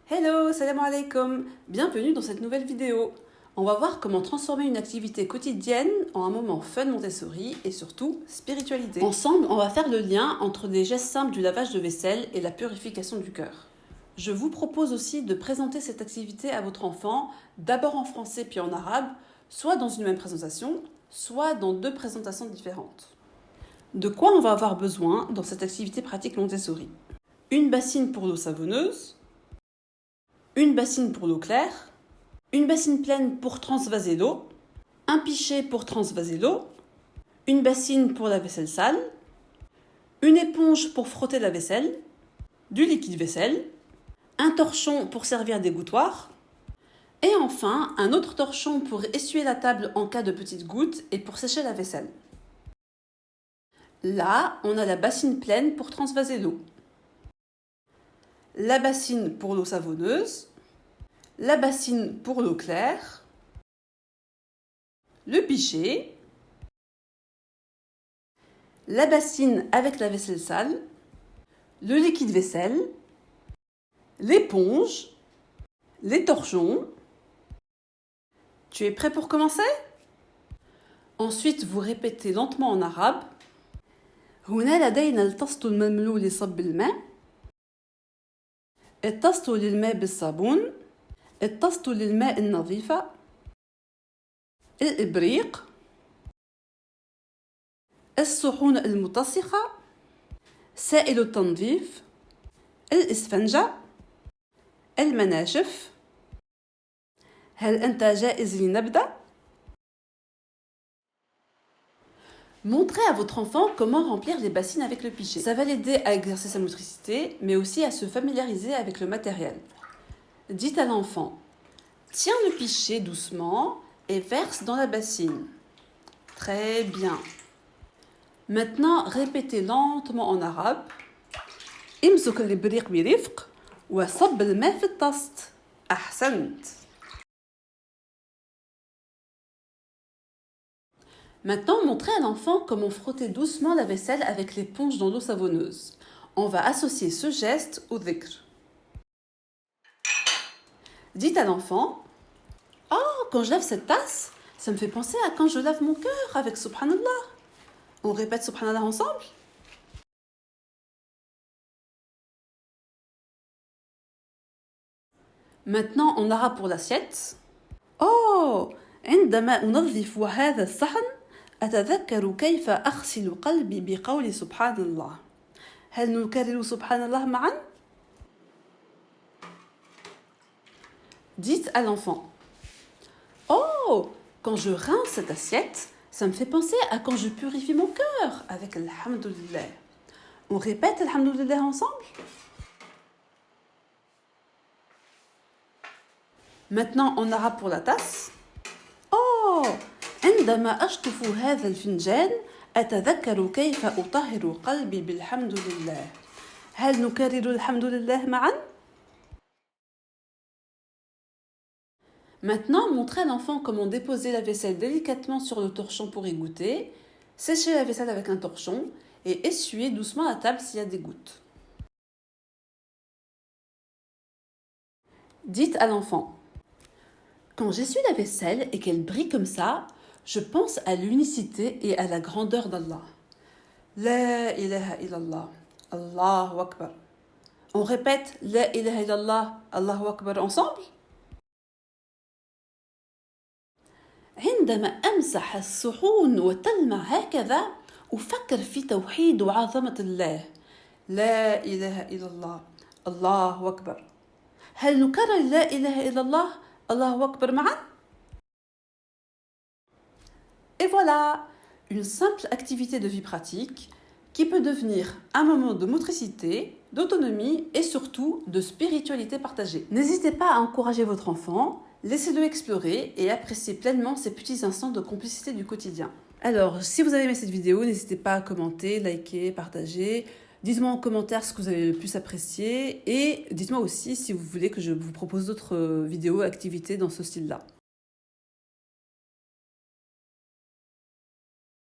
Hello, salam alaikum, bienvenue dans cette nouvelle vidéo. On va voir comment transformer une activité quotidienne en un moment fun Montessori et surtout spiritualité. Ensemble, on va faire le lien entre des gestes simples du lavage de vaisselle et la purification du cœur. Je vous propose aussi de présenter cette activité à votre enfant, d'abord en français puis en arabe, soit dans une même présentation, soit dans deux présentations différentes. De quoi on va avoir besoin dans cette activité pratique Montessori? Une bassine pour l'eau savonneuse, une bassine pour l'eau claire, une bassine pleine pour transvaser l'eau, un pichet pour transvaser l'eau, une bassine pour la vaisselle sale, une éponge pour frotter la vaisselle, du liquide vaisselle, un torchon pour servir d'égouttoir, et enfin un autre torchon pour essuyer la table en cas de petites gouttes et pour sécher la vaisselle. Là, on a la bassine pleine pour transvaser l'eau, la bassine pour l'eau savonneuse, la bassine pour l'eau claire, le pichet, la bassine avec la vaisselle sale, le liquide vaisselle, l'éponge, les torchons. Tu es prêt pour commencer? Ensuite, vous répétez lentement en arabe. هنا لدينا الطاسة المملوء لصب الماء. الطاسة للماء بالصابون. الطاسة للماء النظيفة. الإبريق. الصحون الملتصقة. سائل التنظيف. الإسفنجة. المناشف. هل أنت جاهز لنبدأ؟ Montrez à votre enfant comment remplir les bassines avec le pichet. Ça va l'aider à exercer sa motricité, mais aussi à se familiariser avec le matériel. Dites à l'enfant, tiens le pichet doucement et verse dans la bassine. Très bien. Maintenant, répétez lentement en arabe. امسك الإبريق برفق وصب الماء في الطست. أحسنت. Maintenant, montrez à l'enfant comment frotter doucement la vaisselle avec l'éponge dans l'eau savonneuse. On va associer ce geste au dhikr. Dites à l'enfant, « Oh, quand je lave cette tasse, ça me fait penser à quand je lave mon cœur avec Subhanallah. » On répète Subhanallah ensemble? Maintenant, on arabe pour l'assiette. « Oh, عندما أنظف هذا الصحن أتذكر كيف أغسل قلبي بقول سبحان الله. هل نكرر سبحان الله معا؟ Dites à l'enfant, oh, quand je rince cette assiette, ça me fait penser à quand je purifie mon cœur avec Alhamdulillah. On répète Alhamdulillah ensemble? Maintenant, on arabe pour la tasse. Oh, عندما أشطف هذا الفنجان أتذكر كيف أطهر قلبي بالحمد لله. هل نكرر الحمد لله معا؟ Maintenant, montrez à l'enfant comment déposer la vaisselle délicatement sur le torchon pour y goûter, sécher la vaisselle avec un torchon et essuyer doucement la table s'il y a des gouttes. Dites à l'enfant, quand j'essuie la vaisselle et qu'elle brille comme ça, je pense à l'unicité et à la grandeur d'Allah. La ilaha illallah, Allahu Akbar. On répète La ilaha illallah, Allahu Akbar ensemble? عندما أمسح الصحون وتلمع هكذا أفكر في توحيد وعظمة الله. لا إله إلا الله الله أكبر. هل نكرر لا إله إلا الله الله أكبر معا؟ Et voilà, une simple activité de vie pratique qui peut devenir un moment de motricité, d'autonomie et surtout de spiritualité partagée. N'hésitez pas à encourager votre enfant. Laissez-le explorer et apprécier pleinement ces petits instants de complicité du quotidien. Alors, si vous avez aimé cette vidéo, n'hésitez pas à commenter, liker, partager. Dites-moi en commentaire ce que vous avez le plus apprécié et dites-moi aussi si vous voulez que je vous propose d'autres vidéos, activités dans ce style-là.